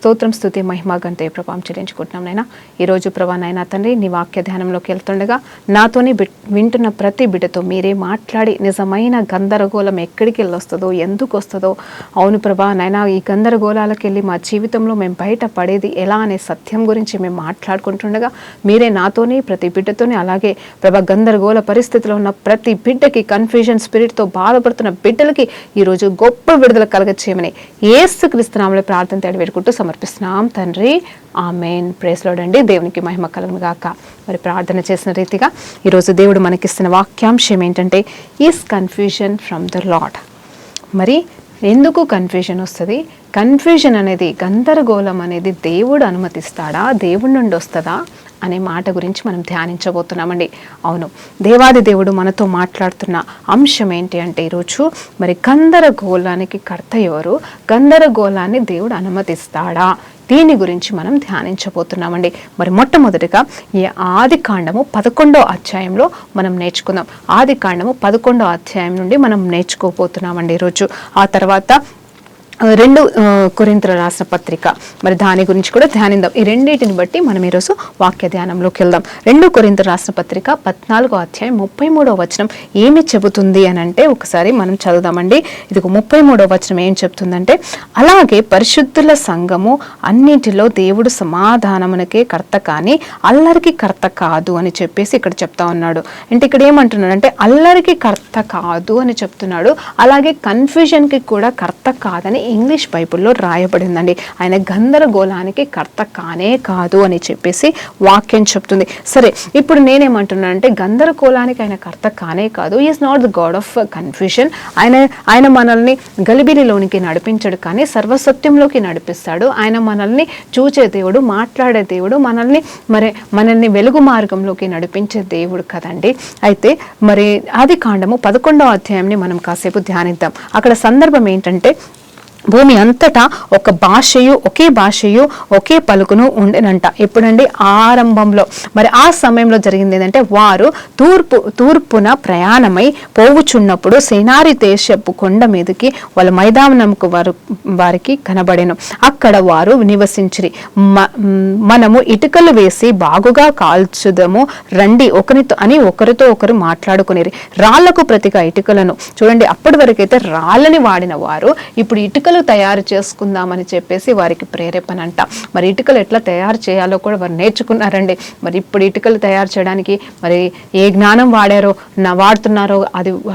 స్తోత్రం, స్తుతి, మహిమ, ఘనత, ప్రభావం చెల్లించుకుంటున్నాం నైనా. ఈరోజు ప్రభా నైనా తండ్రి నీ వాక్య ధ్యానంలోకి వెళ్తుండగా నాతోని వింటున్న ప్రతి బిడ్డతో మీరే మాట్లాడి నిజమైన గందరగోళం ఎక్కడికి వెళ్ళొస్తుందో, ఎందుకు వస్తుందో, అవును ప్రభా నైనా ఈ గందరగోళాలకు వెళ్ళి మా జీవితంలో మేము బయట పడేది ఎలా అనే సత్యం గురించి మేము మాట్లాడుకుంటుండగా మీరే నాతోని ప్రతి బిడ్డతోని, అలాగే ప్రభా గందరగోళ పరిస్థితిలో ఉన్న ప్రతి బిడ్డకి, కన్ఫ్యూజన్ స్పిరిట్తో బాధపడుతున్న బిడ్డలకి ఈరోజు గొప్ప విడుదల కలగచేయమని యేసుక్రీస్తు నామములో ప్రార్థన తేడి వేడుకుంటూ సమర్పిస్తున్నాం తండ్రి. ఆమేన్. ప్రైజ్ లార్డ్ అండి. దేవునికి మహిమ కలుగును గాక. మరి ప్రార్థన చేసిన రీతిగా ఈరోజు దేవుడు మనకిస్తున్న వాక్యాంశం ఏంటంటే, is confusion from the lord. మరి ఎందుకు కన్ఫ్యూజన్ వస్తుంది? కన్ఫ్యూజన్ అనేది, గందరగోళం అనేది దేవుడు అనుమతిస్తాడా, దేవుడి నుండి వస్తుందా అనే మాట గురించి మనం ధ్యానించబోతున్నామండి. అవును, దేవాది దేవుడు మనతో మాట్లాడుతున్న అంశం ఏంటి అంటే ఈరోజు మరి గందరగోళానికి కర్త ఎవరు, గందరగోళాన్ని దేవుడు అనుమతిస్తాడా, దీని గురించి మనం ధ్యానించబోతున్నామండి. మరి మొట్టమొదటిగా ఈ ఆదికాండము 11వ అధ్యాయంలో మనం నేర్చుకుందాం. ఆదికాండము 11వ అధ్యాయం నుండి మనం నేర్చుకోబోతున్నామండి ఈరోజు. ఆ తర్వాత 2 కొరింథీయులకు రాసిన పత్రిక, మరి దాని గురించి కూడా ధ్యానిద్దాం. ఈ రెండింటిని బట్టి మనం ఈరోజు వాక్య ధ్యానంలోకి వెళ్దాం. 2 కొరింథీయులకు రాసిన పత్రిక 14వ అధ్యాయం 33వ వచనం ఏమి చెబుతుంది అని అంటే ఒకసారి మనం చదువుదామండి. ఇది 33వ వచనం ఏం చెప్తుందంటే, అలాగే పరిశుద్ధుల సంఘము అన్నింటిలో దేవుడు సమాధానమునకే కర్త కానీ అల్లరికి కర్త కాదు అని చెప్పేసి ఇక్కడ చెప్తా ఉన్నాడు. అంటే ఇక్కడ ఏమంటున్నాడు అంటే అల్లరికి కర్త కాదు అని చెప్తున్నాడు. అలాగే కన్ఫ్యూజన్కి కూడా కర్త కాదని ఇంగ్లీష్ బైబిల్లో రాయబడిందండి. ఆయన గందరగోళానికి కర్త కానే కాదు అని చెప్పేసి వాక్యం చెప్తుంది. సరే, ఇప్పుడు నేనేమంటున్నానంటే గందరగోళానికి ఆయన కర్త కానే కాదు. Is not the God of confusion. ఆయన మనల్ని గలిబిలిలోనికి నడిపించడు, కానీ సర్వసత్యంలోకి నడిపిస్తాడు. ఆయన మనల్ని చూచే దేవుడు, మాట్లాడే దేవుడు, మనల్ని వెలుగు మార్గంలోకి నడిపించే దేవుడు కదండి. అయితే మరి ఆదికాండము 11వ అధ్యాయాన్ని మనం కాసేపు ధ్యానిద్దాం. అక్కడ సందర్భం ఏంటంటే, భూమి అంతటా ఒకే భాషయు ఒకే పలుకును ఉండేనంట. ఎప్పుడండి? ఆరంభంలో. మరి ఆ సమయంలో జరిగింది ఏంటంటే, వారు తూర్పున ప్రయాణమై పోవుచున్నప్పుడు సేనారి దేశపు కొండ మీదకి వాళ్ళ మైదానంకు వారికి కనబడెను. అక్కడ వారు నివసించిరి. మనము ఇటుకలు వేసి బాగుగా కాల్చుదము రండి ఒకరితో ఒకరు మాట్లాడుకునేరి. రాళ్లకు ప్రతిగా ఇటుకలను, చూడండి అప్పటి వరకైతే రాళ్ళని వాడిన వారు ఇప్పుడు ఇటుకలు తయారు చేసుకుందామని చెప్పేసి వారికి ప్రేరేపణంట. మరి ఇటుకలు ఎట్లా తయారు చేయాలో కూడా వారు నేర్చుకున్నారండి. మరి ఇప్పుడు ఇటుకలు తయారు చేయడానికి మరి ఏ జ్ఞానం వాడుతున్నారో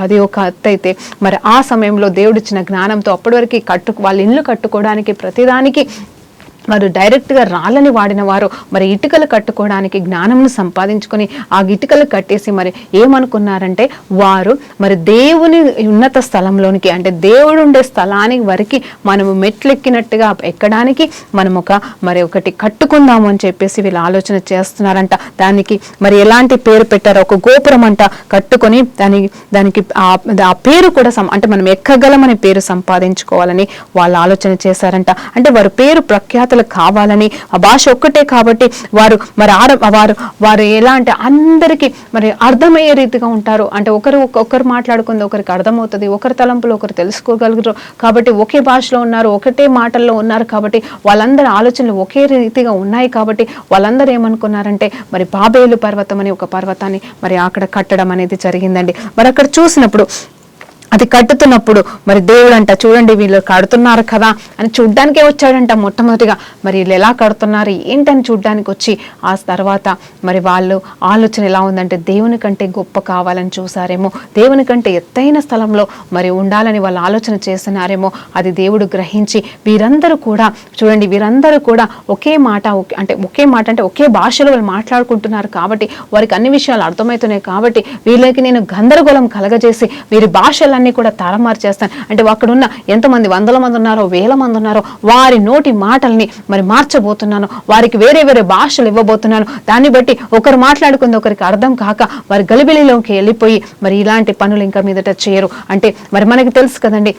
అది ఒక అయితే, మరి ఆ సమయంలో దేవుడిచ్చిన జ్ఞానంతో అప్పటి వరకు వాళ్ళ ఇల్లు కట్టుకోవడానికి ప్రతిదానికి వారు డైరెక్ట్గా రాళ్ళని వాడిన వారు మరి ఇటుకలు కట్టుకోవడానికి జ్ఞానంను సంపాదించుకొని ఆ ఇటుకలు కట్టేసి మరి ఏమనుకున్నారంటే, వారు మరి దేవుని ఉన్నత స్థలంలోనికి, అంటే దేవుడు ఉండే స్థలానికి వరకు మనము మెట్లెక్కినట్టుగా ఎక్కడానికి మనం ఒకటి కట్టుకుందాము అని చెప్పేసి వీళ్ళు ఆలోచన చేస్తున్నారంట. దానికి మరి ఎలాంటి పేరు పెట్టారో, ఒక గోపురం అంట కట్టుకొని దానికి ఆ పేరు కూడా అంటే మనం ఎక్కగలమని పేరు సంపాదించుకోవాలని వాళ్ళు ఆలోచన చేశారంట. అంటే వారు పేరు ప్రఖ్యాతులు కావాలని, ఆ భాష ఒక్కటే కాబట్టి వారు ఎలా అంటే అందరికీ మరి అర్థమయ్యే రీతిగా ఉంటారు. అంటే ఒకరు మాట్లాడుకుంది ఒకరికి అర్థమవుతుంది, ఒకరి తలంపులు ఒకరు తెలుసుకోగలుగుతారు. కాబట్టి ఒకే భాషలో ఉన్నారు, ఒకటే మాటల్లో ఉన్నారు కాబట్టి వాళ్ళందరి ఆలోచనలు ఒకే రీతిగా ఉన్నాయి. కాబట్టి వాళ్ళందరూ ఏమనుకున్నారంటే మరి బాబేలు పర్వతం అని ఒక పర్వతాన్ని మరి అక్కడ కట్టడం అనేది జరిగిందండి. మరి అక్కడ చూసినప్పుడు, అది కట్టుతున్నప్పుడు మరి దేవుడు అంట, చూడండి వీళ్ళు కడుతున్నారు కదా అని చూడ్డానికే వచ్చాడంట మొట్టమొదటిగా. మరి వీళ్ళు ఎలా కడుతున్నారు ఏంటని చూడ్డానికి వచ్చి, ఆ తర్వాత మరి వాళ్ళు ఆలోచన ఎలా ఉందంటే దేవుని కంటే గొప్ప కావాలని చూసారేమో, దేవుని కంటే ఎత్తైన స్థలంలో మరి ఉండాలని వాళ్ళు ఆలోచన చేస్తున్నారేమో. అది దేవుడు గ్రహించి వీరందరూ కూడా ఒకే మాట అంటే ఒకే భాషలో వాళ్ళు మాట్లాడుకుంటున్నారు కాబట్టి వారికి అన్ని విషయాలు అర్థమవుతున్నాయి. కాబట్టి వీళ్ళకి నేను గందరగోళం కలగజేసి వీరి భాషల కూడా తారమార్చేస్తాను. అంటే అక్కడ ఉన్న ఎంతమంది, 100 మంది ఉన్నారో 1000 మంది ఉన్నారో వారి నోటి మాటల్ని మరి మార్చబోతున్నాను, వారికి వేరే వేరే భాషలు ఇవ్వబోతున్నాను. దాన్ని బట్టి ఒకరు మాట్లాడుకుంది ఒకరికి అర్థం కాక వారి గలిబిలిలోకి వెళ్ళిపోయి మరి ఇలాంటి పనులు ఇంకా మీదట చేయరు. అంటే మరి మనకి తెలుసు కదండి,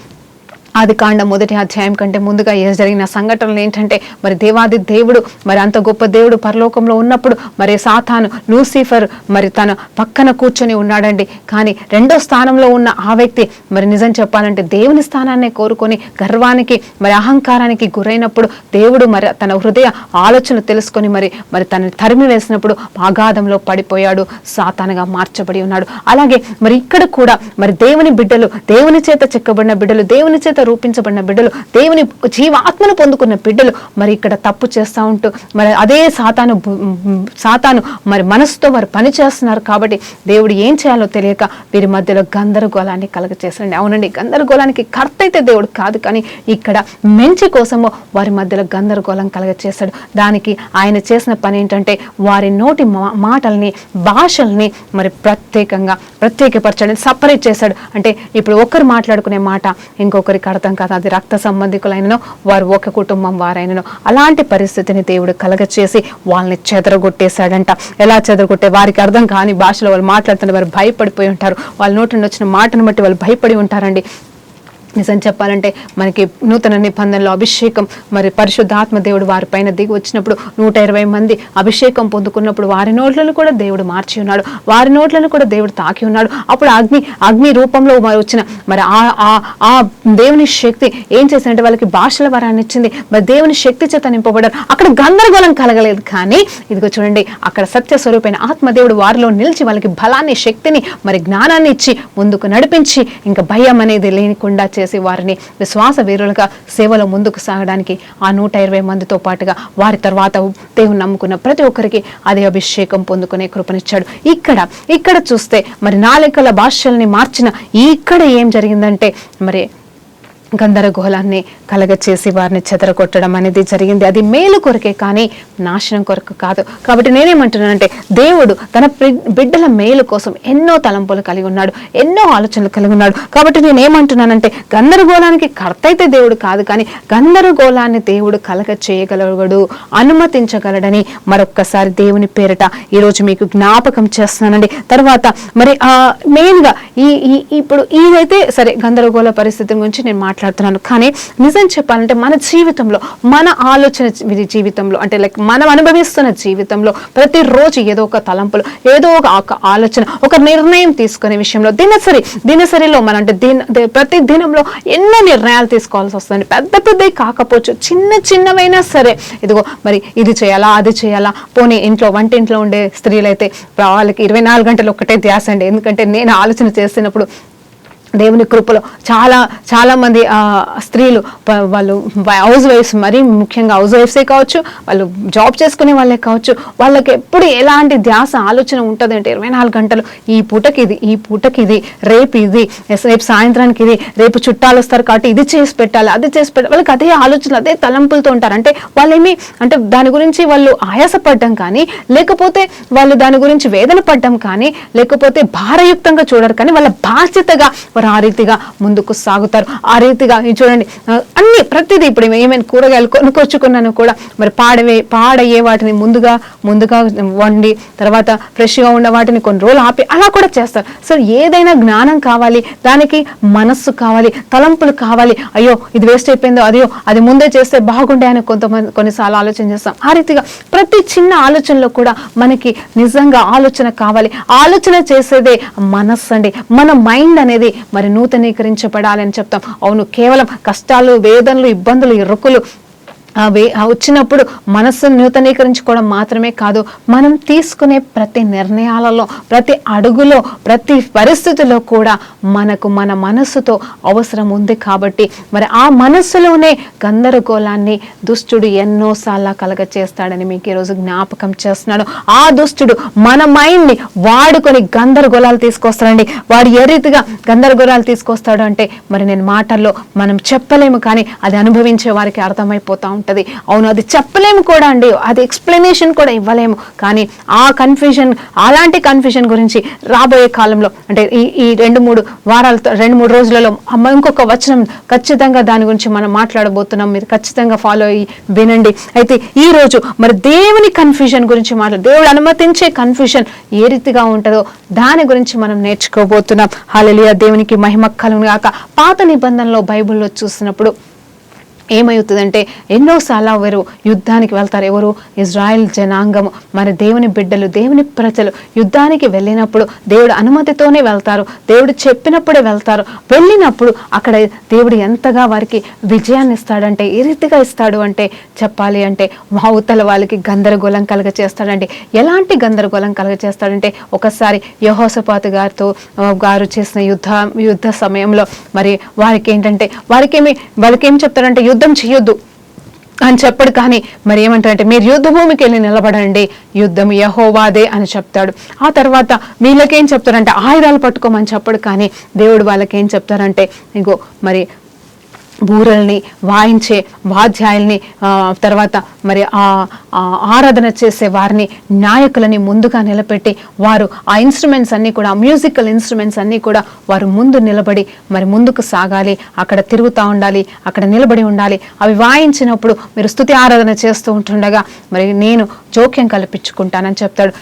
ఆదికాండం 1వ అధ్యాయం కంటే ముందుగా జరిగిన సంఘటనలు ఏంటంటే మరి దేవాది దేవుడు మరి అంత గొప్ప దేవుడు పరలోకంలో ఉన్నప్పుడు మరి సాతాను లూసిఫర్ మరి తన పక్కన కూర్చొని ఉన్నాడండి. కానీ 2వ స్థానంలో ఉన్న ఆ వ్యక్తి మరి నిజం చెప్పాలంటే దేవుని స్థానాన్నే కోరుకొని గర్వానికి మరి అహంకారానికి గురైనప్పుడు దేవుడు మరి తన హృదయ ఆలోచన తెలుసుకొని మరి తనని తరిమి వేసినప్పుడు అగాధంలో పడిపోయాడు, సాతానుగా మార్చబడి ఉన్నాడు. అలాగే మరి ఇక్కడ కూడా మరి దేవుని బిడ్డలు, దేవుని చేత చెక్కబడిన బిడ్డలు, దేవుని చేత రూపించబడిన బిడ్డలు, దేవుని జీవాత్మను పొందుకున్న బిడ్డలు మరి ఇక్కడ తప్పు చేస్తూ ఉంటూ మరి అదే సాతాను మరి మనసుతో వారు పని చేస్తున్నారు. కాబట్టి దేవుడు ఏం చేయాలో తెలియక వీరి మధ్యలో గందరగోళాన్ని కలగచేసండి. అవునండి, గందరగోళానికి కర్త అయితే దేవుడు కాదు, కానీ ఇక్కడ మంచి కోసము వారి మధ్యలో గందరగోళం కలగచేశాడు. దానికి ఆయన చేసిన పని ఏంటంటే వారి నోటి మాటల్ని, భాషల్ని మరి ప్రత్యేకపరచండి, సపరేట్ చేశాడు. అంటే ఇప్పుడు ఒకరు మాట్లాడుకునే మాట ఇంకొకరికి అర్థం కాదు, అది రక్త సంబంధికులైనను వారు ఒక కుటుంబం వారైనను అలాంటి పరిస్థితిని దేవుడు కలగచేసి వాళ్ళని చెదరగొట్టేశాడంట. ఎలా చెదరగొట్టే వారికి అర్థం కాని భాషలో వాళ్ళు మాట్లాడుతున్న వారు భయపడిపోయి ఉంటారు. వాళ్ళ నోటి నుండి వచ్చిన మాటను బట్టి వాళ్ళు భయపడి ఉంటారండి. నిజం చెప్పాలంటే మనకి నూతన నిబంధనలో అభిషేకం మరి పరిశుద్ధాత్మ దేవుడు వారి పైన దిగి వచ్చినప్పుడు 120 మంది అభిషేకం పొందుకున్నప్పుడు వారి నోట్లను కూడా దేవుడు మార్చి ఉన్నాడు, వారి నోట్లను కూడా దేవుడు తాకి ఉన్నాడు. అప్పుడు అగ్ని రూపంలో వచ్చిన మరి ఆ దేవుని శక్తి ఏం చేసిందంటే వాళ్ళకి భాషల వరాన్ని ఇచ్చింది. మరి దేవుని శక్తి చేత నింపబడ్డారు. అక్కడ గందరగోళం కలగలేదు, కానీ ఇదిగో చూడండి అక్కడ సత్య స్వరూపైన ఆత్మదేవుడు వారిలో నిలిచి వాళ్ళకి బలాన్ని, శక్తిని మరి జ్ఞానాన్ని ఇచ్చి ముందుకు నడిపించి ఇంకా భయం అనేది లేనికుండా చేసి వారిని విశ్వాస వీరులుగా సేవలో ముందుకు సాగడానికి ఆ 120 మందితో పాటుగా వారి తర్వాత దేవుని నమ్ముకున్న ప్రతి ఒక్కరికి అదే అభిషేకం పొందుకునే కృపనిచ్చాడు. ఇక్కడ చూస్తే మరి 4 భాషల్ని మార్చిన ఇక్కడ ఏం జరిగిందంటే మరి గందరగోళాన్ని కలగచేసి వారిని చెదరగొట్టడం అనేది జరిగింది. అది మేలు కొరకే కానీ నాశనం కొరకు కాదు. కాబట్టి నేనేమంటున్నానంటే దేవుడు తన బిడ్డల మేలు కోసం ఎన్నో తలంపులు కలిగి ఉన్నాడు, ఎన్నో ఆలోచనలు కలిగి ఉన్నాడు. కాబట్టి నేనేమంటున్నానంటే గందరగోళానికి కర్త అయితే దేవుడు కాదు, కానీ గందరగోళాన్ని దేవుడు కలగ చేయగలగడు, అనుమతించగలడని మరొక్కసారి దేవుని పేరిట ఈరోజు మీకు జ్ఞాపకం చేస్తున్నానండి. తర్వాత మరి మెయిన్గా ఇప్పుడు ఇదైతే సరే గందరగోళ పరిస్థితి గురించి నేను మాట్లాడుతున్నాను. కానీ నిజం చెప్పాలంటే మన జీవితంలో, మన ఆలోచన జీవితంలో అంటే లైక్ మనం అనుభవిస్తున్న జీవితంలో ప్రతిరోజు ఏదో ఒక తలంపులు, ఏదో ఒక ఆలోచన, ఒక నిర్ణయం తీసుకునే విషయంలో దినసరిలో మన అంటే ప్రతి దినంలో ఎన్నో నిర్ణయాలు తీసుకోవాల్సి వస్తుంది. పెద్దవి కాకపోవచ్చు, చిన్నవైనా సరే ఇదిగో మరి ఇది చేయాలా, అది చేయాలా. పోనీ వంటింట్లో ఉండే స్త్రీలైతే వాళ్ళకి 24 గంటలు ఒక్కటే ధ్యాస అండి. ఎందుకంటే నేను ఆలోచన చేస్తున్నప్పుడు దేవుని కృపలో చాలా మంది స్త్రీలు వాళ్ళు హౌస్ వైఫ్స్, మరీ ముఖ్యంగా హౌస్ వైఫ్సే కావచ్చు, వాళ్ళు జాబ్ చేసుకునే వాళ్ళే కావచ్చు, వాళ్ళకి ఎప్పుడు ఎలాంటి ధ్యాస ఆలోచన ఉంటుంది అంటే 24 గంటలు ఈ పూటకి ఇది, రేపు సాయంత్రానికి ఇది, రేపు చుట్టాలు వస్తారు కాబట్టి ఇది చేసి పెట్టాలి, అది చేసి పెట్టాలి. వాళ్ళకి అదే ఆలోచనలు, అదే తలంపులతో ఉంటారు. అంటే వాళ్ళేమి అంటే దాని గురించి వాళ్ళు ఆయాసపడ్డం కానీ, లేకపోతే వాళ్ళు దాని గురించి వేదన పడ్డం కానీ, లేకపోతే భారయుక్తంగా చూడరు, కానీ వాళ్ళ బాధ్యతగా ఆ రీతిగా ముందుకు సాగుతారు. ఆ రీతిగా చూడండి అన్ని ప్రతిదీ ఇప్పుడు ఏమైనా కూరగాయలు కొనుక్కొచ్చుకున్నాను కూడా మరి పాడయ్యే వాటిని ముందుగా వండి తర్వాత ఫ్రెష్గా ఉన్న వాటిని కొన్ని రోజులు ఆపి అలా కూడా చేస్తారు. సో ఏదైనా జ్ఞానం కావాలి, దానికి మనస్సు కావాలి, తలంపులు కావాలి. అయ్యో ఇది వేస్ట్ అయిపోయిందో, అది ముందే చేస్తే బాగుండే అని కొన్నిసార్లు ఆలోచన చేస్తాం. ఆ రీతిగా ప్రతి చిన్న ఆలోచనలో కూడా మనకి నిజంగా ఆలోచన కావాలి. ఆలోచన చేసేదే మనస్సు అండి. మన మైండ్ అనేది మరి నూతనీకరించబడాలని చెప్తాం. అవును, కేవలం కష్టాలు, వేదనలు, ఇబ్బందులు, ఇరుకులు వచ్చినప్పుడు మనస్సును నూతనీకరించుకోవడం మాత్రమే కాదు, మనం తీసుకునే ప్రతి నిర్ణయాలలో, ప్రతి అడుగులో, ప్రతి పరిస్థితిలో కూడా మనకు మన మనస్సుతో అవసరం ఉంది. కాబట్టి మరి ఆ మనస్సులోనే గందరగోళాన్ని దుష్టుడు ఎన్నోసార్లు కలగచేస్తాడని మీకు ఈరోజు జ్ఞాపకం చేస్తున్నాడు. ఆ దుష్టుడు మన మైండ్ని వాడుకొని గందరగోళాలు తీసుకొస్తాడండి. వాడు ఏ రీతిగా గందరగోళాలు తీసుకొస్తాడు అంటే మరి నేను మాటల్లో మనం చెప్పలేము, కానీ అది అనుభవించే వారికి అర్థమైపోతా ఉంటుంది. అవును, అది చెప్పలేము కూడా అండి, అది ఎక్స్ప్లెనేషన్ కూడా ఇవ్వలేము. కానీ ఆ కన్ఫ్యూజన్, అలాంటి కన్ఫ్యూజన్ గురించి రాబోయే కాలంలో అంటే ఈ 2-3 రోజులలో ఇంకొక వచనం ఖచ్చితంగా దాని గురించి మనం మాట్లాడబోతున్నాం. మీరు ఖచ్చితంగా ఫాలో అయ్యి వినండి. అయితే ఈ రోజు మరి దేవుని కన్ఫ్యూజన్ గురించి దేవుడు అనుమతించే కన్ఫ్యూజన్ ఏ రీతిగా ఉంటుందో దాని గురించి మనం నేర్చుకోబోతున్నాం. హల్లెలూయా, దేవునికి మహిమ కలుగును గాక. పాత నిబంధనలో బైబిల్లో చూసినప్పుడు ఏమవుతుందంటే ఎన్నోసార్లు ఎవరు యుద్ధానికి వెళ్తారు, ఎవరు ఇజ్రాయెల్ జనాంగము, మరి దేవుని బిడ్డలు, దేవుని ప్రజలు యుద్ధానికి వెళ్ళినప్పుడు దేవుడు అనుమతితోనే వెళ్తారు, దేవుడు చెప్పినప్పుడే వెళ్తారు. వెళ్ళినప్పుడు అక్కడ దేవుడు ఎంతగా వారికి విజయాన్ని ఇస్తాడంటే, ఏ రీతిగా ఇస్తాడు అంటే చెప్పాలి అంటే అవతల వాళ్ళకి గందరగోళం కలుగ చేస్తాడండి. ఎలాంటి గందరగోళం కలుగ చేస్తాడంటే, ఒకసారి యెహోషాపాతు గారు చేసిన యుద్ధ సమయంలో మరి వారికి ఏంటంటే వాళ్ళకేం చెప్తారంటే యుద్ధం చేయొద్దు అని చెప్పడు. కానీ మరి ఏమంటారంటే మీరు యుద్ధ భూమికి వెళ్ళి నిలబడండి, యుద్ధం యెహోవాదే అని చెప్తాడు. ఆ తర్వాత వీళ్ళకేం చెప్తారంటే ఆయుధాలు పట్టుకోమని చెప్పడు. కానీ దేవుడు వాళ్ళకేం చెప్తారంటే ఇగో మరి బూరల్ని వాయించే వాద్యాయుల్ని, తర్వాత మరి ఆరాధన చేసే వారిని, నాయకులని ముందుగా నిలబెట్టి వారు ఆ ఇన్స్ట్రుమెంట్స్ అన్నీ కూడా, మ్యూజికల్ ఇన్స్ట్రుమెంట్స్ అన్నీ కూడా వారు ముందు నిలబడి మరి ముందుకు సాగాలి, అక్కడ తిరుగుతూ ఉండాలి, అక్కడ నిలబడి ఉండాలి. అవి వాయించినప్పుడు మీరు స్తుతి ఆరాధన చేస్తూ ఉంటుండగా మరి నేను జోక్యం కల్పించుకుంటానని చెప్తాడు.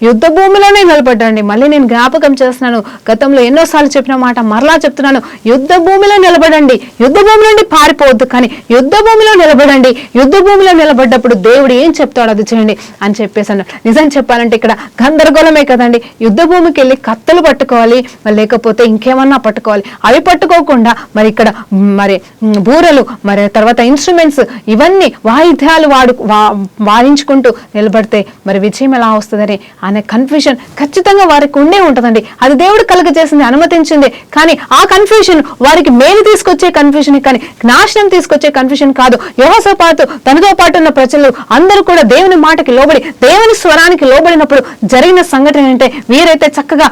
యుద్ధ భూమిలోనే నిలబడ్డండి. మళ్ళీ నేను జ్ఞాపకం చేస్తున్నాను, గతంలో ఎన్నోసార్లు చెప్పిన మాట మరలా చెప్తున్నాను, యుద్ధ భూమిలో నిలబడండి, యుద్ధ భూమి నుండి పారిపోవద్దు, కానీ యుద్ధ భూమిలో నిలబడండి. యుద్ధ భూమిలో నిలబడ్డప్పుడు దేవుడు ఏం చెప్తాడో అది చేయండి అని చెప్పేసాను. నిజం చెప్పాలంటే ఇక్కడ గందరగోళమే కదండి. యుద్ధ భూమికి వెళ్ళి కత్తులు పట్టుకోవాలి, లేకపోతే ఇంకేమన్నా పట్టుకోవాలి. అవి పట్టుకోకుండా మరి ఇక్కడ మరి బూరలు, మరి తర్వాత ఇన్స్ట్రుమెంట్స్, ఇవన్నీ వాయిద్యాలు వాయించుకుంటూ నిలబడితే మరి విజయం ఎలా వస్తుందని అనే కన్ఫ్యూజన్ ఖచ్చితంగా వారికి ఉండే ఉంటుందండి. అది దేవుడు కలుగజేసింది, అనుమతించింది. కానీ ఆ కన్ఫ్యూజన్ వారికి మేలు తీసుకొచ్చే కన్ఫ్యూజన్, కానీ నాశనం తీసుకొచ్చే కన్ఫ్యూజన్ కాదు. యెహోషాపాతు తనతో పాటు ఉన్న ప్రజలు అందరూ కూడా దేవుని మాటకి లోబడి, దేవుని స్వరానికి లోబడినప్పుడు జరిగిన సంఘటన ఏంటంటే, వీరైతే చక్కగా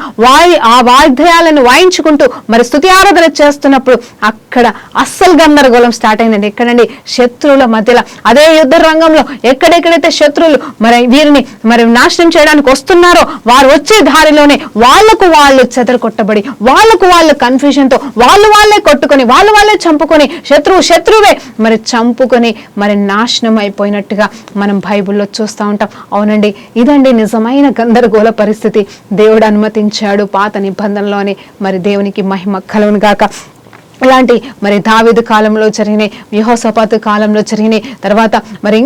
ఆ వాయిద్యాలను వాయించుకుంటూ మరి స్తుతి ఆరాధన చేస్తున్నప్పుడు అక్కడ అస్సలు గందరగోళం స్టార్ట్ అయిందండి. ఎక్కడండి? శత్రువుల మధ్యలో. అదే యుద్ధ రంగంలో ఎక్కడెక్కడైతే శత్రువులు మరి వీరిని మరి నాశనం చేయడానికి వస్తున్నారో వారు వచ్చే దారిలోనే వాళ్ళకు వాళ్ళు చెదరగొట్టబడి, వాళ్ళకు వాళ్ళు కన్ఫ్యూజన్తో వాళ్ళే కొట్టుకొని, వాళ్ళే చంపుకొని, శత్రువే మరి చంపుకొని మరి నాశనం అయిపోయినట్టుగా మనం బైబిల్లో చూస్తూ ఉంటాం. అవునండి, ఇదండి నిజమైన గందరగోళ పరిస్థితి. దేవుడు అనుమతించాడు పాత నిబంధనలోని. మరి దేవునికి మహిమ కలుగును గాక. ఇలాంటి మరి దావీదు కాలంలో జరిగినాయి, యెహోషాపాతు కాలంలో జరిగినాయి. తర్వాత మరి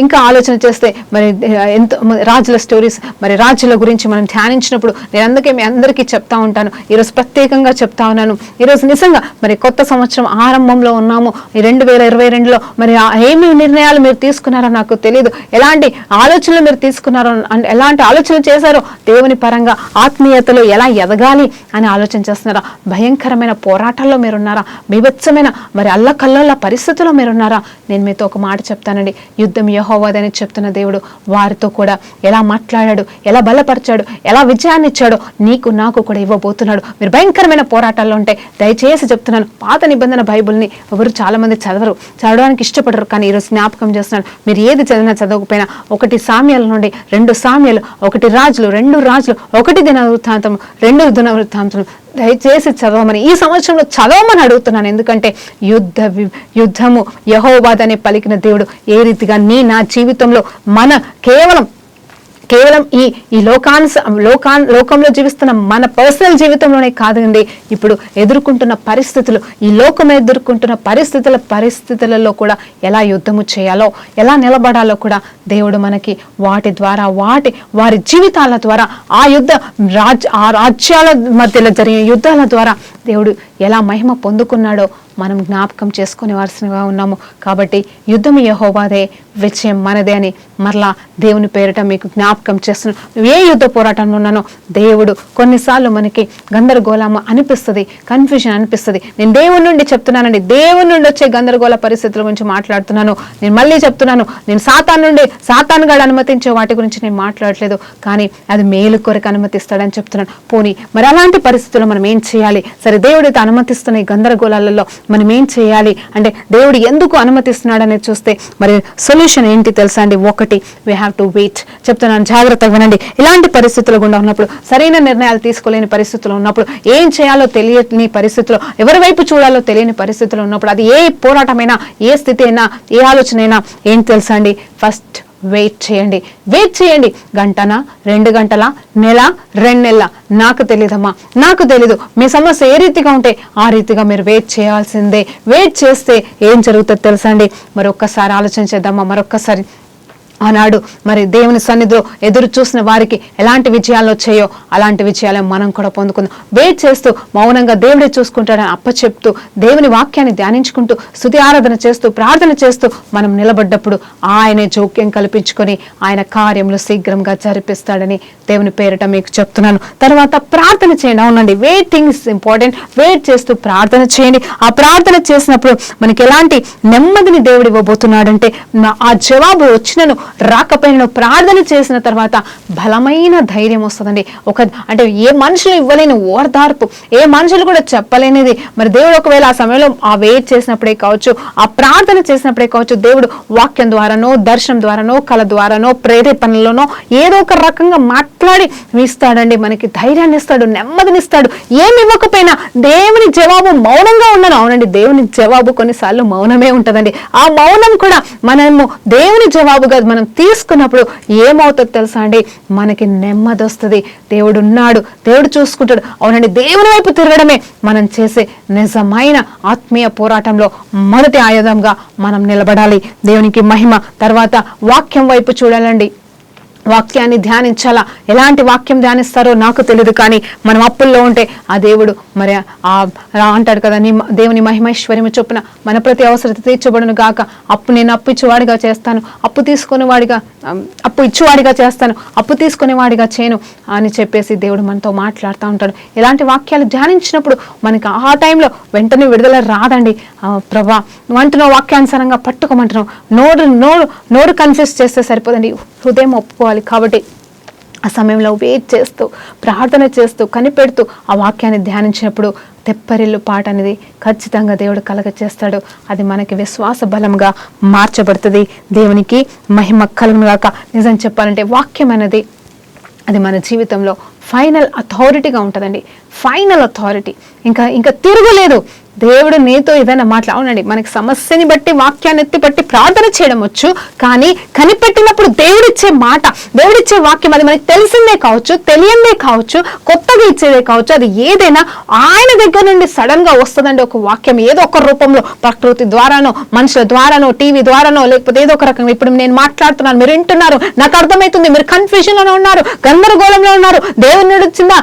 ఇంకా ఆలోచన చేస్తే మరి ఎంతో రాజుల స్టోరీస్, మరి రాజుల గురించి మనం ధ్యానించినప్పుడు నేను అందుకే మీ అందరికీ చెప్తా ఉంటాను. ఈరోజు ప్రత్యేకంగా చెప్తా ఉన్నాను. ఈరోజు నిజంగా మరి కొత్త సంవత్సరం ఆరంభంలో ఉన్నాము. ఈ 2022లో మరి ఏమి నిర్ణయాలు మీరు తీసుకున్నారో నాకు తెలియదు, ఎలాంటి ఆలోచనలు మీరు తీసుకున్నారో, ఎలాంటి ఆలోచనలు చేశారో, దేవుని పరంగా ఆత్మీయతలో ఎలా ఎదగాలి అని ఆలోచన చేస్తున్నారా? భయంకరమైన పోరాటాల్లో మీరున్నారా? బీభత్సమైన మరి అల్లకల్లోల పరిస్థితుల్లో మీరున్నారా? నేను మీతో ఒక మాట చెప్తానండి. యుద్ధం యెహోవాదని చెప్తున్న దేవుడు వారితో కూడా ఎలా మాట్లాడాడు, ఎలా బలపరిచాడు, ఎలా విజయాన్ని ఇచ్చాడో నీకు నాకు కూడా ఇవ్వబోతున్నాడు. మీరు భయంకరమైన పోరాటాల్లో ఉంటే దయచేసి చెప్తున్నాను, పాత నిబంధన బైబిల్ని ఎవరు చాలా మంది చదవడానికి ఇష్టపడరు. కానీ ఈరోజు జ్ఞాపకం చేస్తున్నాను, మీరు ఏది చదవకపోయినా 1 సామ్యాల నుండి 2 సామ్యాలు, 1 రాజులు, 2 రాజులు, 1 దినవృత్తాంతం, 2 దినవృత్తాంతం దయచేసి చదవమని ఈ సంవత్సరంలో చదవమని అడుగుతున్నాను. ఎందుకంటే యుద్ధము యెహోవాదనే పలికిన దేవుడు ఏ రీతిగా నా జీవితంలో కేవలం ఈ లోకంలో జీవిస్తున్న మన పర్సనల్ జీవితంలోనే కాదండి, ఇప్పుడు ఎదుర్కొంటున్న పరిస్థితులు, ఈ లోకం ఎదుర్కొంటున్న పరిస్థితులలో కూడా ఎలా యుద్ధము చేయాలో, ఎలా నిలబడాలో కూడా దేవుడు మనకి వాటి ద్వారా వారి జీవితాల ద్వారా ఆ రాజ్యాల మధ్యలో జరిగిన యుద్ధాల ద్వారా దేవుడు ఎలా మహిమ పొందుకున్నాడో మనం జ్ఞాపకం చేసుకునేవాల్సినగా ఉన్నాము. కాబట్టి యుద్ధం యెహోవాదే, విజయం మనదే అని మరలా దేవుని పేరిట మీకు జ్ఞాపకం చేస్తున్నాను. ఏ యుద్ధ పోరాటంలో ఉన్నానో దేవుడు కొన్నిసార్లు మనకి గందరగోళం అనిపిస్తుంది, కన్ఫ్యూజన్ అనిపిస్తుంది. నేను దేవుని నుండి చెప్తున్నానండి, దేవుని నుండి వచ్చే గందరగోళ పరిస్థితుల గురించి మాట్లాడుతున్నాను. నేను మళ్ళీ చెప్తున్నాను, నేను సాతానుగాడు అనుమతించే వాటి గురించి నేను మాట్లాడట్లేదు, కానీ అది మేలు కొరకు అనుమతిస్తాడని చెప్తున్నాను. పోనీ మరి అలాంటి పరిస్థితుల్లో మనం ఏం చేయాలి? సరే, దేవుడితో అనుమతిస్తున్న ఈ గందరగోళాలలో మనం ఏం చేయాలి అంటే దేవుడు ఎందుకు అనుమతిస్తున్నాడు అనేది చూస్తే మరి సొల్యూషన్ ఏంటి తెలుసా అండి? ఒకటి, వీ హ్యావ్ టు వెయిట్. చెప్తున్నాను, జాగ్రత్తగా వినండి. ఇలాంటి పరిస్థితులు గుండా ఉన్నప్పుడు, సరైన నిర్ణయాలు తీసుకోలేని పరిస్థితులు ఉన్నప్పుడు, ఏం చేయాలో తెలియని పరిస్థితుల్లో, ఎవరి వైపు చూడాలో తెలియని పరిస్థితులు ఉన్నప్పుడు, అది ఏ పోరాటమైనా, ఏ స్థితి అయినా, ఏ ఆలోచన అయినా, ఏం తెలుసా అండి? ఫస్ట్ వెయిట్ చేయండి. వెయిట్ చేయండి. గంటనా, 2 గంటల, నెల, 2 నెలల, నాకు తెలియదమ్మా, నాకు తెలీదు. మీ సమస్య ఏ రీతిగా ఉంటే ఆ రీతిగా మీరు వెయిట్ చేయాల్సిందే. వెయిట్ చేస్తే ఏం జరుగుతుందో తెలుసా అండి? మరొక్కసారి ఆలోచించేద్దామా? మరొక్కసారి ఆనాడు మరి దేవుని సన్నిధిలో ఎదురు చూసిన వారికి ఎలాంటి విజయాలు వచ్చాయో అలాంటి విజయాలు మనం కూడా పొందుకుందాం. వెయిట్ చేస్తూ మౌనంగా దేవుడే చూసుకుంటాడని అప్పచెప్తూ దేవుని వాక్యాన్ని ధ్యానించుకుంటూ స్తుతి ఆరాధన చేస్తూ ప్రార్థన చేస్తూ మనం నిలబడ్డప్పుడు ఆయనే జోక్యం కల్పించుకొని ఆయన కార్యములు శీఘ్రంగా జరిపిస్తాడని దేవుని పేరిట మీకు చెప్తున్నాను. తర్వాత ప్రార్థన చేయండి. అవునండి, వెయిటింగ్ ఇస్ ఇంపార్టెంట్. వెయిట్ చేస్తూ ప్రార్థన చేయండి. ఆ ప్రార్థన చేసినప్పుడు మనకి ఎలాంటి నెమ్మదిని దేవుడు ఇవ్వబోతున్నాడంటే, ఆ జవాబు వచ్చినను రాకపోయిన ప్రార్థన చేసిన తర్వాత బలమైన ధైర్యం వస్తుందండి. అంటే ఏ మనుషులు ఇవ్వలేని ఓర్దార్పు, ఏ మనుషులు కూడా చెప్పలేనిది మరి దేవుడు ఒకవేళ ఆ సమయంలో ఆ వెయిట్ చేసినప్పుడే కావచ్చు, ఆ ప్రార్థన చేసినప్పుడే కావచ్చు, దేవుడు వాక్యం ద్వారానో, దర్శనం ద్వారానో, కళ ద్వారానో, ప్రేరేపణలోనో ఏదో ఒక రకంగా మాట్లాడి ఇస్తాడండి. మనకి ధైర్యాన్ని ఇస్తాడు, నెమ్మదినిస్తాడు. ఏమి ఇవ్వకపోయినా దేవుని జవాబు మౌనంగా ఉండను. అవునండి, దేవుని జవాబు కొన్నిసార్లు మౌనమే ఉంటుందండి. ఆ మౌనం కూడా మనము దేవుని జవాబుగా మనం తీసుకున్నప్పుడు ఏమవుతుందో తెలుసా అండి? మనకి నెమ్మది వస్తుంది. దేవుడు ఉన్నాడు, దేవుడు చూసుకుంటాడు. అవునండి, దేవుని వైపు తిరగడమే మనం చేసే నిజమైన ఆత్మీయ పోరాటంలో మొదటి ఆయుధంగా మనం నిలబడాలి. దేవునికి మహిమ. తర్వాత వాక్యం వైపు చూడాలండి. వాక్యాన్ని ధ్యానించాలా. ఎలాంటి వాక్యం ధ్యానిస్తారో నాకు తెలియదు, కానీ మనం అప్పుల్లో ఉంటే ఆ దేవుడు మరి అంటాడు కదా, దేవుని మహిమైశ్వర్యము చొప్పున మన ప్రతి అవసరత తీర్చబడును గాక. నేను అప్పు ఇచ్చేవాడిగా చేస్తాను, అప్పు ఇచ్చేవాడిగా చేస్తాను, అప్పు తీసుకునేవాడిగా చేయను అని చెప్పేసి దేవుడు మనతో మాట్లాడుతూ ఉంటాడు. ఇలాంటి వాక్యాలు ధ్యానించినప్పుడు మనకి ఆ టైంలో వెంటనే విడుదల రాదండి. ప్రభా నువ్వు అంటున్నావు, వాక్యానుసారంగా పట్టుకోమంటున్నావు. నోరు కన్ఫ్యూజ్ చేస్తే సరిపోదండి, హృదయం ఒప్పుకోవాలి. కాబట్టి ఆ సమయంలో వెయిట్ చేస్తూ ప్రార్థన చేస్తూ కనిపెడుతూ ఆ వాక్యాన్ని ధ్యానించినప్పుడు తెప్పరిల్లు పాట అనేది ఖచ్చితంగా దేవుడు కలగ చేస్తాడు. అది మనకి విశ్వాస బలంగా మార్చబడుతుంది. దేవునికి మహిమ కలుగును గాక. నిజం చెప్పాలంటే వాక్యం అనేది అది మన జీవితంలో ఫైనల్ అథారిటీగా ఉంటుందండి. Final authority. ఇంకా తిరుగులేదు. దేవుడు నీతో ఏదైనా అవునండి, మనకి సమస్యని బట్టి వాక్యాన్ని ఎత్తి పట్టి ప్రార్థన చేయడం వచ్చు, కానీ కనిపెట్టినప్పుడు దేవుడిచ్చే మాట, దేవుడిచ్చే వాక్యం అది మనకి తెలిసిందే కావచ్చు, తెలియందే కావచ్చు, కొత్తగా ఇచ్చేదే కావచ్చు, అది ఏదైనా ఆయన దగ్గర నుండి సడన్ గా వస్తుందండి. ఒక వాక్యం ఏదో ఒక రూపంలో, ప్రకృతి ద్వారానో, మనుషుల ద్వారానో, టీవీ ద్వారానో, లేకపోతే ఏదో ఒక రకంగా. ఇప్పుడు నేను మాట్లాడుతున్నాను, మీరు వింటున్నారు, నాకు అర్థమవుతుంది. మీరు కన్ఫ్యూజన్ లోనే ఉన్నారు, గందరగోళంలో ఉన్నారు. దేవుని నుండి వచ్చిందా,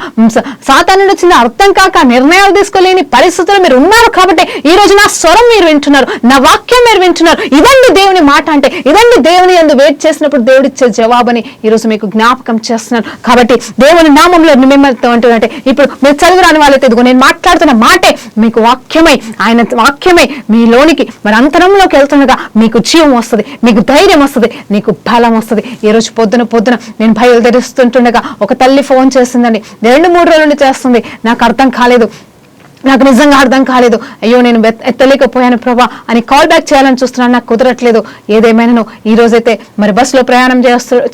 సాతాను నుండి వచ్చిందా అర్థం కాక నిర్ణయాలు తీసుకోలేని పరిస్థితులు మీరు ఉన్నారు. కాబట్టి ఈ రోజు నా స్వరం మీరు వింటున్నారు, నా వాక్యం మీరు వింటున్నారు. ఇదండి దేవుని మాట అంటే, ఇదండి దేవుని యందు వెయిట్ చేసినప్పుడు దేవుడిచ్చే జవాబని ఈరోజు మీకు జ్ఞాపకం చేస్తున్నాను. కాబట్టి దేవుని నామంలో మిమ్మల్ని అంటున్నట్టే, ఇప్పుడు మీరు చదువురాని వాళ్ళైతే ఇదిగో నేను మాట్లాడుతున్న మాటే మీకు వాక్యమై, ఆయన వాక్యమై మీలోనికి మరి అంతరంలోకి వెళ్తుండగా మీకు జీవం వస్తుంది, మీకు ధైర్యం వస్తుంది, మీకు బలం వస్తుంది. ఈ రోజు పొద్దున నేను బయలుదేరిస్తుంటుండగా ఒక తల్లి ఫోన్ చేసిందండి. 2-3 రోజుల నుండి చేస్తుంది. నాకు అర్థం కాలేదు, నాకు నిజంగా అర్థం కాలేదు. అయ్యో నేను ఎత్తలేకపోయాను ప్రభా అని కాల్ బ్యాక్ చేయాలని చూస్తున్నాను, నాకు కుదరట్లేదు. ఏదేమైనాను ఈ రోజైతే మరి బస్సులో ప్రయాణం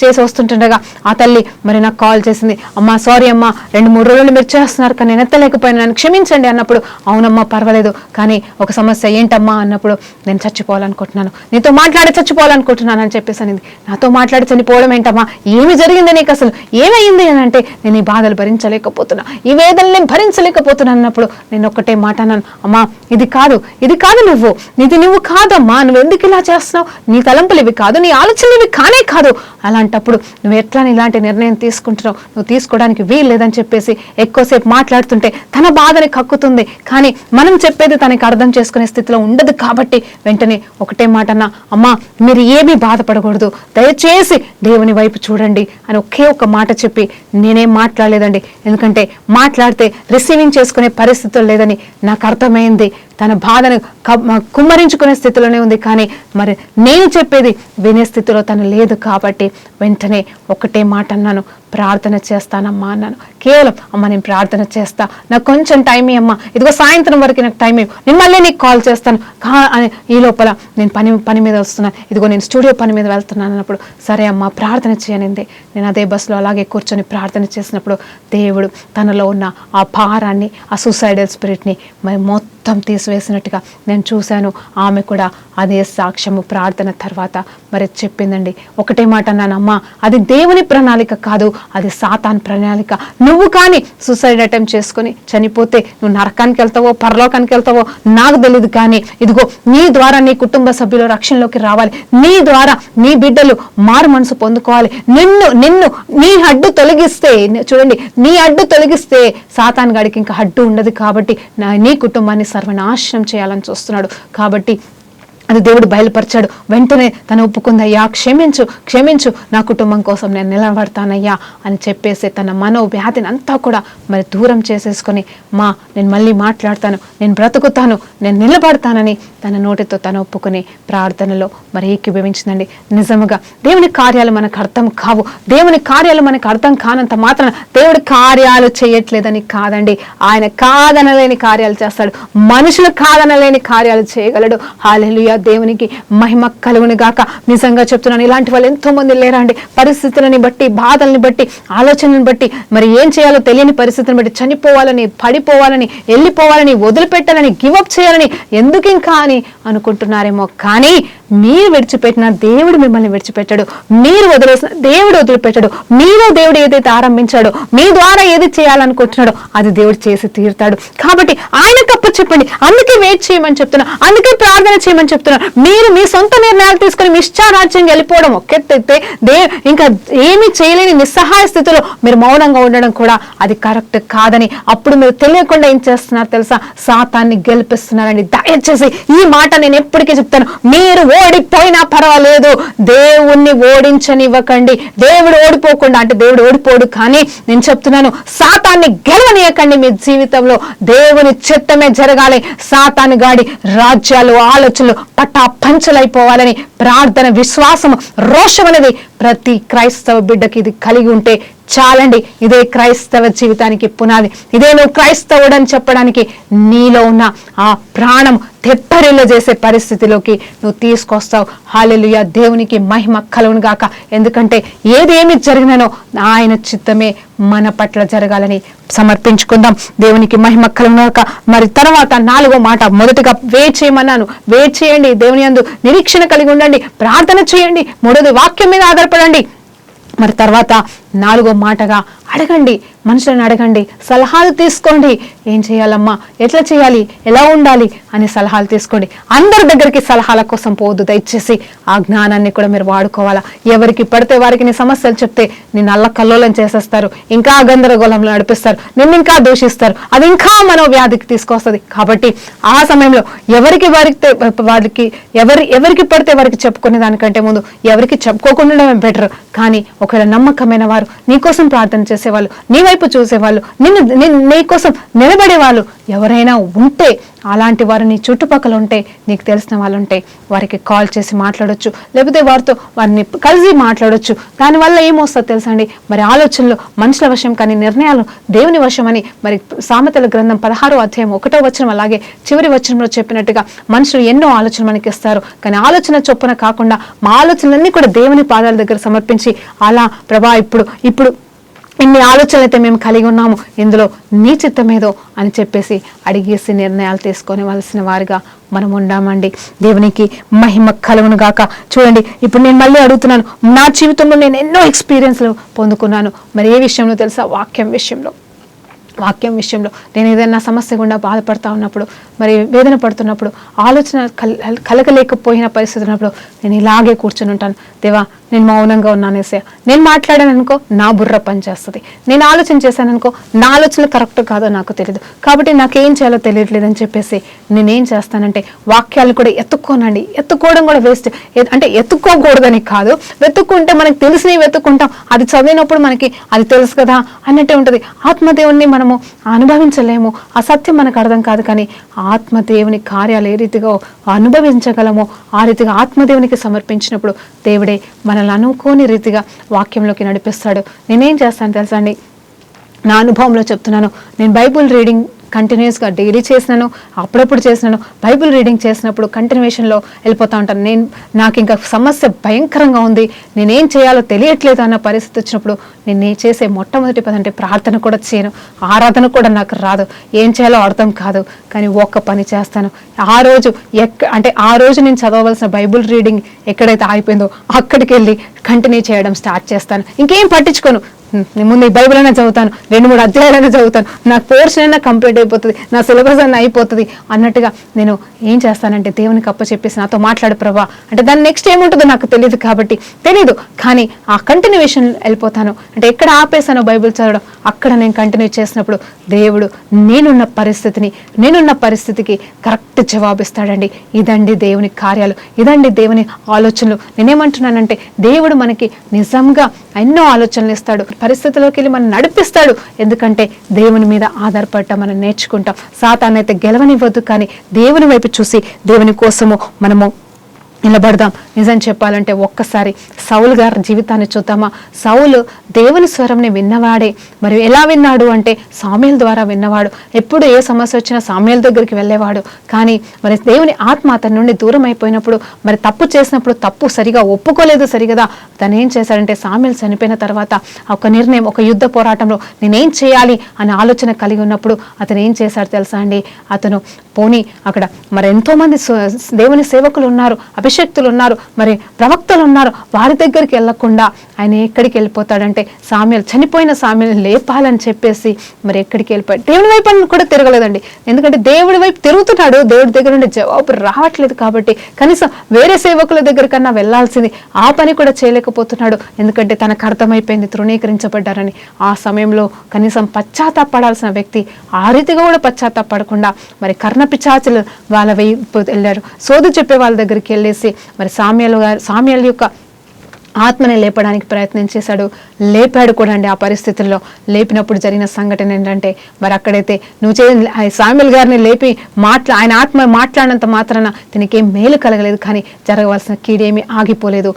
చేసి వస్తుంటుండగా ఆ తల్లి మరి నాకు కాల్ చేసింది. అమ్మా సారీ అమ్మా, 2-3 రోజులు మీరు చేస్తున్నారు కానీ నేను ఎత్తలేకపోయాను, నన్ను క్షమించండి అన్నప్పుడు, అవునమ్మా పర్వాలేదు, కానీ ఒక సమస్య ఏంటమ్మా అన్నప్పుడు, నేను చచ్చిపోవాలనుకుంటున్నాను, నీతో మాట్లాడి చచ్చిపోవాలనుకుంటున్నాను అని చెప్పేసి అనేది. నాతో మాట్లాడి చనిపోవడం ఏంటమ్మా, ఏమి జరిగింది నీకు, అసలు ఏమైంది అని అంటే, నేను ఈ బాధలు భరించలేకపోతున్నా, ఈ వేదనని భరించలేకపోతున్నా అన్నప్పుడు నేను ఒక్కటే మాట అన్నాను, అమ్మా ఇది కాదు నువ్వు కాదమ్మా, నువ్వు ఎందుకు ఇలా చేస్తున్నావు, నీ తలంపులు ఇవి కాదు, నీ ఆలోచనలు ఇవి కానే కాదు. అలాంటప్పుడు నువ్వు ఎట్లా ఇలాంటి నిర్ణయం తీసుకుంటున్నావు, నువ్వు తీసుకోవడానికి వీలు లేదని చెప్పేసి ఎక్కువసేపు మాట్లాడుతుంటే తన బాధని కక్కుతుంది. కానీ మనం చెప్పేది తనకి అర్థం చేసుకునే స్థితిలో ఉండదు. కాబట్టి వెంటనే ఒకటే మాట అన్నా, అమ్మా మీరు ఏమీ బాధపడకూడదు, దయచేసి దేవుని వైపు చూడండి అని ఒకే ఒక మాట చెప్పి నేనేం మాట్లాడలేదండి. ఎందుకంటే మాట్లాడితే రిసీవింగ్ చేసుకునే పరిస్థితులు లేదని నాకు అర్థమైంది. తన బాధను కుమ్మరించుకునే స్థితిలోనే ఉంది. కానీ మరి నేను చెప్పేది వినే స్థితిలో తను లేదు. కాబట్టి వెంటనే ఒకటే మాట అన్నాను, ప్రార్థన చేస్తానమ్మా అన్నాను. కేవలం అమ్మ నేను ప్రార్థన చేస్తా, నాకు కొంచెం టైం అమ్మా, ఇదిగో సాయంత్రం వరకు నాకు టైం నేను మళ్ళీ నీకు కాల్ చేస్తాను ఈ లోపల నేను పని మీద వస్తున్నాను, ఇదిగో నేను స్టూడియో పని మీద వెళ్తున్నాను అన్నప్పుడు సరే అమ్మ ప్రార్థన చేయనింది. నేను అదే బస్సులో అలాగే కూర్చొని ప్రార్థన చేసినప్పుడు దేవుడు తనలో ఉన్న ఆ భారాన్ని, ఆ సూసైడల్ స్పిరిట్ని మరి మొత్తం తీసివేసినట్టుగా నేను చూశాను. ఆమె కూడా అదే సాక్ష్యము ప్రార్థన తర్వాత మరి చెప్పిందండి. ఒకటే మాట అన్నాను, అమ్మ అది దేవుని ప్రణాళిక కాదు, అది సాతాన్ ప్రణాళిక. నువ్వు కానీ సూసైడ్ అటెంప్ట్ చేసుకొని చనిపోతే నువ్వు నరకానికి వెళ్తావో పరలోకానికి వెళ్తావో నాకు తెలియదు. కానీ ఇదిగో నీ ద్వారా నీ కుటుంబ సభ్యులు రక్షణలోకి రావాలి, నీ ద్వారా నీ బిడ్డలు మారు మనసు పొందుకోవాలి. నిన్ను నీ అడ్డు తొలగిస్తే, చూడండి నీ అడ్డు తొలగిస్తే సాతాన్ గాడికి ఇంకా అడ్డు ఉండదు. కాబట్టి నీ కుటుంబాన్ని సర్వనాశనం చేయాలని చూస్తున్నాడు. కాబట్టి అది దేవుడు బయలుపరిచాడు. వెంటనే తను ఒప్పుకుందయ్యా, క్షమించు నా కుటుంబం కోసం నేను నిలబడతానయ్యా అని చెప్పేసి తన మనోవ్యాధిని అంతా కూడా మరి దూరం చేసేసుకొని నేను మళ్ళీ మాట్లాడతాను, నేను బ్రతుకుతాను, నేను నిలబడతానని తన నోటితో తను ఒప్పుకుని ప్రార్థనలో మరి ఏకీభవించిందండి. నిజముగా దేవుని కార్యాలు మనకు అర్థం కావు, దేవుని కార్యాలు మనకు అర్థం కానంత మాత్రాన దేవుడి కార్యాలు చేయట్లేదని కాదండి. ఆయన కాదనలేని కార్యాలు చేస్తాడు, మనుషులు కాదనలేని కార్యాలు చేయగలడు. హల్లెలూయా, దేవునికి మహిమ కలుగును గాక. నిజంగా చెప్తున్నాను, ఇలాంటి వాళ్ళు ఎంతో మంది లేరండి. పరిస్థితులని బట్టి, బాధల్ని బట్టి, ఆలోచనని బట్టి, మరి ఏం చేయాలో తెలియని పరిస్థితిని బట్టి చనిపోవాలని, పడిపోవాలని, వెళ్ళిపోవాలని, వదిలిపెట్టాలని, గివప్ చేయాలని, ఎందుకు ఇంకా అని అనుకుంటున్నారేమో. కానీ మీరు విడిచిపెట్టిన దేవుడు మిమ్మల్ని విడిచిపెట్టాడు, మీరు వదిలేసిన దేవుడు వదిలిపెట్టాడు. మీలో దేవుడు ఏదైతే ఆరంభించాడో, మీ ద్వారా ఏది చేయాలనుకుంటున్నాడో అది దేవుడు చేసి తీరుతాడు. కాబట్టి ఆయనకు అప్పచెప్పండి. అందుకే వెయిట్ చేయమని చెప్తున్నా, అందుకే ప్రార్థన చేయమని చెప్తున్నా. మీరు మీ సొంత నిర్ణయాలు తీసుకుని మీ ఇష్టారాజ్యంగా వెళ్ళిపోవడం ఒకెత్తైతే, ఇంకా ఏమీ చేయలేని నిస్సహాయ స్థితిలో మీరు మౌనంగా ఉండడం కూడా అది కరెక్ట్ కాదని అప్పుడు మీరు తెలియకుండా ఏం చేస్తున్నారు తెలుసా? సాతాన్ని గెలిపిస్తున్నారండి. దయచేసి ఈ మాట నేను ఎప్పటికీ చెప్తాను, మీరు ఓడిపోయినా పర్వాలేదు, దేవుణ్ణి ఓడించనివ్వకండి. దేవుడు ఓడిపోకుండా, అంటే దేవుడు ఓడిపోడు, కానీ నేను చెప్తున్నాను సాతాన్ని గెలవనీయకండి. మీ జీవితంలో దేవుని చిత్తమే జరగాలి. సాతాను గాడి రాజ్యాలు, ఆలోచనలు పట్టా పంచలైపోవాలని ప్రార్థన, విశ్వాసం, రోషం అనేది ప్రతి క్రైస్తవ బిడ్డకి ఇది కలిగి ఉంటే చాలండి. ఇదే క్రైస్తవ జీవితానికి పునాది. ఇదే నువ్వు క్రైస్తవుడు అని చెప్పడానికి నీలో ఉన్న ఆ ప్రాణం తెప్పరిల్ల చేసే పరిస్థితిలోకి నువ్వు తీసుకొస్తావు. హల్లెలూయా, దేవునికి మహిమ కలుగును గాక. ఎందుకంటే ఏదేమి జరిగినానో ఆయన చిత్తమే మన పట్ల జరగాలని సమర్పించుకుందాం. దేవునికి మహిమ కలుగును గాక. మరి తర్వాత 4వ మాట, మొదటిగా వెయిట్ చేయమన్నాను. వెయిట్ చేయండి, దేవుని యందు నిరీక్షణ కలిగి ఉండండి, ప్రార్థన చేయండి. 3వది వాక్యం మీద ఆధారపడండి. మరి తర్వాత 4వ మాటగా అడగండి, మనుషులను అడగండి, సలహాలు తీసుకోండి. ఏం చేయాలమ్మా, ఎట్లా చేయాలి, ఎలా ఉండాలి అని సలహాలు తీసుకోండి. అందరి దగ్గరికి సలహాల కోసం పోవద్దు. దయచేసి ఆ జ్ఞానాన్ని కూడా మీరు వాడుకోవాలా. ఎవరికి పడితే వారికి నీ సమస్యలు చెప్తే నిన్ను అల్లకల్లోలం చేసేస్తారు, ఇంకా గందరగోళంలో నడిపిస్తారు, నిన్ను ఇంకా దూషిస్తారు. అది ఇంకా మనోవ్యాధికి తీసుకొస్తుంది. కాబట్టి ఆ సమయంలో ఎవరికి పడితే వారికి చెప్పుకునే దానికంటే ముందు ఎవరికి చెప్పుకోకుండా బెటర్. కానీ ఒకవేళ నమ్మకమైన వారు, నీకోసం ప్రార్థన చేసేవాళ్ళు, నీ వైపు చూసేవాళ్ళు, నీకోసం నిలబడేవాళ్ళు ఎవరైనా ఉంటే, అలాంటి వారు నీ చుట్టుపక్కల ఉంటే, నీకు తెలిసిన వాళ్ళు ఉంటే వారికి కాల్ చేసి మాట్లాడొచ్చు, లేకపోతే వారిని కలిసి మాట్లాడొచ్చు. దానివల్ల ఏమొస్తుంది తెలుసా అండి, మరి ఆలోచనలు మనుషుల వశం కానీ నిర్ణయాలు దేవుని వశం అని మరి సామెతల గ్రంథం 16వ అధ్యాయం 1వ వచనం అలాగే చివరి వచనంలో చెప్పినట్టుగా మనుషులు ఎన్నో ఆలోచనలు మనకి ఇస్తారు. కానీ ఆలోచన చొప్పున కాకుండా మా ఆలోచనలన్నీ కూడా దేవుని పాదాల దగ్గర సమర్పించి, అలా ప్రభా ఇప్పుడు ఇన్ని ఆలోచనలు అయితే మేము కలిగి ఉన్నాము, ఇందులో నీ చిత్తమేదో అని చెప్పేసి అడిగేసి నిర్ణయాలు తీసుకొనివలసిన వారిగా మనం ఉండామండి. దేవునికి మహిమ కలుగును గాక. చూడండి, ఇప్పుడు నేను మళ్ళీ అడుగుతున్నాను, నా జీవితంలో నేను ఎన్నో ఎక్స్పీరియన్స్లు పొందుకున్నాను. మరి ఏ విషయంలో తెలుసా? వాక్యం విషయంలో నేను ఏదైనా సమస్య గుండా బాధపడతా ఉన్నప్పుడు, మరి వేదన పడుతున్నప్పుడు, ఆలోచన కలగలేకపోయిన పరిస్థితి ఉన్నప్పుడు నేను ఇలాగే కూర్చొని ఉంటాను. దేవా, నేను మౌనంగా ఉన్నానేసే, నేను మాట్లాడాను అనుకో నా బుర్ర పని చేస్తుంది, నేను ఆలోచన చేశాను అనుకో నా ఆలోచనలు కరెక్ట్ కాదో నాకు తెలియదు, కాబట్టి నాకేం చేయాలో తెలియట్లేదని చెప్పేసి నేనేం చేస్తానంటే వాక్యాలు కూడా ఎత్తుక్కోనండి. ఎత్తుకోవడం కూడా వేస్ట్. అంటే ఎత్తుక్కోకూడదని కాదు, వెతుక్కుంటే మనకి తెలిసినవి వెతుక్కుంటాం, అది చదివినప్పుడు మనకి అది తెలుసు కదా అన్నట్టే ఉంటుంది. ఆత్మదేవుణ్ణి మనము అనుభవించలేము, ఆ సత్యం మనకు అర్థం కాదు. కానీ ఆత్మదేవుని కార్యాలు ఏ రీతిగా అనుభవించగలమో ఆ రీతిగా ఆత్మదేవునికి సమర్పించినప్పుడు దేవుడే మనల్ని అనుకోని రీతిగా వాక్యంలోకి నడిపిస్తాడు. నేనేం చేస్తాను తెలుసా అండి, నా అనుభవంలో చెప్తున్నాను. నేను బైబుల్ రీడింగ్ కంటిన్యూస్గా డైలీ చేసినాను, అప్పుడప్పుడు చేసినాను. బైబిల్ రీడింగ్ చేసినప్పుడు కంటిన్యూషన్లో వెళ్ళిపోతూ ఉంటాను. నాకు ఇంకా సమస్య భయంకరంగా ఉంది, నేనేం చేయాలో తెలియట్లేదు అన్న పరిస్థితి వచ్చినప్పుడు నేను చేసే మొట్టమొదటి పని అంటే ప్రార్థన కూడా చేయను, ఆరాధన కూడా నాకు రాదు, ఏం చేయాలో అర్థం కాదు. కానీ ఒక్క పని చేస్తాను. ఆ రోజు నేను చదవవలసిన బైబిల్ రీడింగ్ ఎక్కడైతే ఆగిపోయిందో అక్కడికి వెళ్ళి కంటిన్యూ చేయడం స్టార్ట్ చేస్తాను. ఇంకేం పట్టించుకోను. ముందు ఈ బైబిల్ అయినా చదువుతాను, 2-3 అధ్యాయాలైనా చదువుతాను, నాకు పోర్షన్ అయినా కంప్లీట్ అయిపోతుంది, నా సిలబస్ అయినా అయిపోతుంది అన్నట్టుగా నేను ఏం చేస్తానంటే దేవునికి అప్పచెప్పేసి నాతో మాట్లాడు ప్రభా అంటే దాని నెక్స్ట్ ఏముంటుందో నాకు తెలియదు కాబట్టి తెలియదు, కానీ ఆ కంటిన్యూషన్ వెళ్ళిపోతాను. అంటే ఎక్కడ ఆపేసానో బైబిల్ చదవడం అక్కడ నేను కంటిన్యూ చేసినప్పుడు దేవుడు నేనున్న పరిస్థితికి కరెక్ట్ జవాబిస్తాడండి. ఇదండి దేవుని కార్యాలు, ఇదండి దేవుని ఆలోచనలు. నేనేమంటున్నానంటే దేవుడు మనకి నిజంగా ఎన్నో ఆలోచనలు ఇస్తాడు, పరిస్థితుల్లోకి వెళ్ళి మనం నడిపిస్తాడు. ఎందుకంటే దేవుని మీద ఆధారపడటం మనం నేర్చుకుంటాం. సాతానైతే గెలవనివ్వద్దు, కానీ దేవుని వైపు చూసి దేవుని కోసము మనము నిలబడదాం. నిజం చెప్పాలంటే ఒక్కసారి సౌలు గారి జీవితాన్ని చూద్దామా. సౌలు దేవుని స్వరంని విన్నవాడే. మరి ఎలా విన్నాడు అంటే సామ్యుయేలు ద్వారా విన్నవాడు. ఎప్పుడు ఏ సమస్య వచ్చినా సామ్యుయేలు దగ్గరికి వెళ్ళేవాడు. కానీ మరి దేవుని ఆత్మ అతని నుండి దూరం అయిపోయినప్పుడు, మరి తప్పు చేసినప్పుడు తప్పు సరిగా ఒప్పుకోలేదు సరిగదా. తను ఏం చేశాడంటే సామ్యుయేలు చనిపోయిన తర్వాత ఒక నిర్ణయం, ఒక యుద్ధ పోరాటంలో నేనేం చేయాలి అనే ఆలోచన కలిగి ఉన్నప్పుడు అతను ఏం చేశాడు తెలుసా అండి, అతను పోనీ అక్కడ మరి ఎంతో మంది దేవుని సేవకులు ఉన్నారు, అభిషక్తులు ఉన్నారు, మరి ప్రవక్తలు ఉన్నారు, వారి దగ్గరికి వెళ్లకుండా ఆయన ఎక్కడికి వెళ్ళిపోతాడంటే చనిపోయిన సామ్యుయేలుని లేపాలని చెప్పేసి మరి ఎక్కడికి వెళ్ళిపోయాడు. దేవుడి వైపు కూడా తిరగలేదండి. ఎందుకంటే దేవుడి వైపు తిరుగుతున్నాడు, దేవుడి దగ్గర నుండి జవాబు రావట్లేదు కాబట్టి కనీసం వేరే సేవకుల దగ్గర కన్నా వెళ్లాల్సింది ఆ పని కూడా చేయలేకపోతున్నాడు. ఎందుకంటే తనకు అర్థమైపోయింది తృణీకరించబడ్డారని. ఆ సమయంలో కనీసం పశ్చాత్తాపడాల్సిన వ్యక్తి ఆ రీతిగా కూడా పశ్చాత్తాపడకుండా మరి కర్ణపిశాచులు వాళ్ళ వైపు వెళ్ళారు. సోదు చెప్పే వాళ్ళ దగ్గరికి వెళ్ళేసి మరి సామ్యుయేలు యొక్క ఆత్మని లేపడానికి ప్రయత్నం చేశాడు. లేపాడు కూడా అండి. ఆ పరిస్థితుల్లో లేపినప్పుడు జరిగిన సంఘటన ఏంటంటే మరి అక్కడైతే సామ్యుయేలు గారిని లేపి ఆయన ఆత్మ మాట్లాడినంత మాత్రాన తనకేం మేలు కలగలేదు, కానీ జరగవలసిన కీడేమీ ఆగిపోలేదు.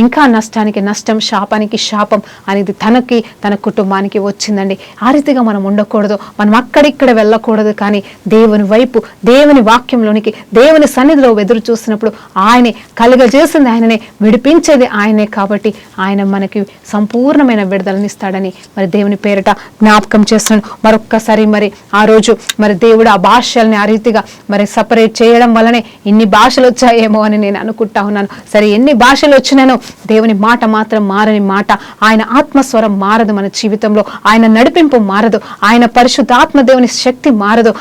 ఇంకా నష్టానికి నష్టం, శాపానికి శాపం అనేది తనకి తన కుటుంబానికి వచ్చిందండి. ఆ రీతిగా మనం ఉండకూడదు, మనం అక్కడిక్కడ వెళ్ళకూడదు. కానీ దేవుని వైపు, దేవుని వాక్యంలోనికి, దేవుని సన్నిధిలో ఎదురు చూస్తున్నప్పుడు ఆయనే కలుగజేసింది ఆయననే, విడిపించేది ఆయనే కాబట్టి ఆయన మనకి సంపూర్ణమైన విడుదలనిస్తాడని మరి దేవుని పేరిట జ్ఞాపకం చేస్తున్నాను. మరొక్కసారి మరి ఆ రోజు మరి దేవుడు ఆ భాషల్ని ఆ రీతిగా మరి సపరేట్ చేయడం వల్లనే ఇన్ని భాషలు వచ్చాయేమో అని నేను అనుకుంటా ఉన్నాను. సరే, ఎన్ని భాషలు వచ్చినానో దేవుని మాట మాత్రం మారని మాట. ఆయన ఆత్మస్వరం మారదు మన జీవితంలో, ఆయన నడిపింపు మారదు, ఆయన పరిశుద్ధాత్మ దేవుని శక్తి మారదు.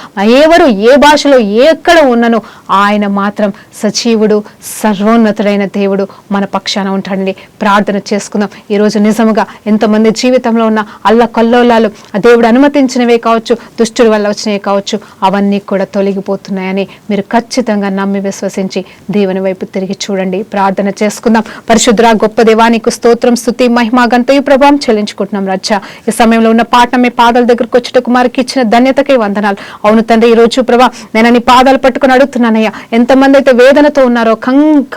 ఎవరు ఏ భాషలో ఎక్కడ ఉన్ననో ఆయన మాత్రం సజీవుడు, సర్వోన్నతుడైన దేవుడు మన పక్షాన ఉంటాడండి. ప్రార్థన చేసుకుందాం. ఈరోజు నిజముగా ఎంతమంది జీవితంలో ఉన్న అల్లకల్లోలాలు ఆ దేవుడు అనుమతించినవే కావచ్చు, దుష్టుడి వల్ల వచ్చినవే కావచ్చు, అవన్నీ కూడా తొలగిపోతున్నాయని మీరు ఖచ్చితంగా నమ్మి విశ్వసించి దేవుని వైపు తిరిగి చూడండి. ప్రార్థన చేసుకుందాం. పరిశుద్ధ గొప్ప దేవానికి స్తోత్రం, స్తుతి, మహిమ, ఘనతయు ప్రభావం చెల్లించుకుంటున్నాం. రచ్చ ఈ సమయంలో ఉన్న పాట మీ పాదాల దగ్గరకు వచ్చేటకు వారికి ఇచ్చిన ధన్యతకై వందనాలు. అవును తండ్రి, ఈరోజు ప్రభా నేను నీ పాదాలు పట్టుకుని అడుగుతున్నానయ్యా, ఎంతమంది అయితే వేదనతో ఉన్నారో,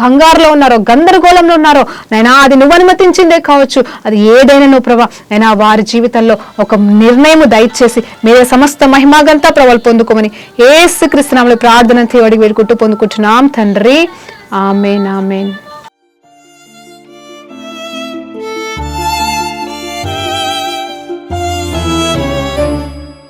కంగారులో ఉన్నారో, గందరగోళంలో ఉన్నారో నైనా, అది నువ్వు అనుమతించిందే కావచ్చు, అది ఏదైనా నువ్వు ప్రభా నైనా వారి జీవితంలో ఒక నిర్ణయం దయచేసి మీరే సమస్త మహిమాగంతా ప్రభావాలు పొందుకోమని యేసుక్రీస్తు నామములో ప్రార్థన అడిగి వేడుకుంటూ పొందుకుంటున్నాం తండ్రి. ఆమేన్, ఆమేన్.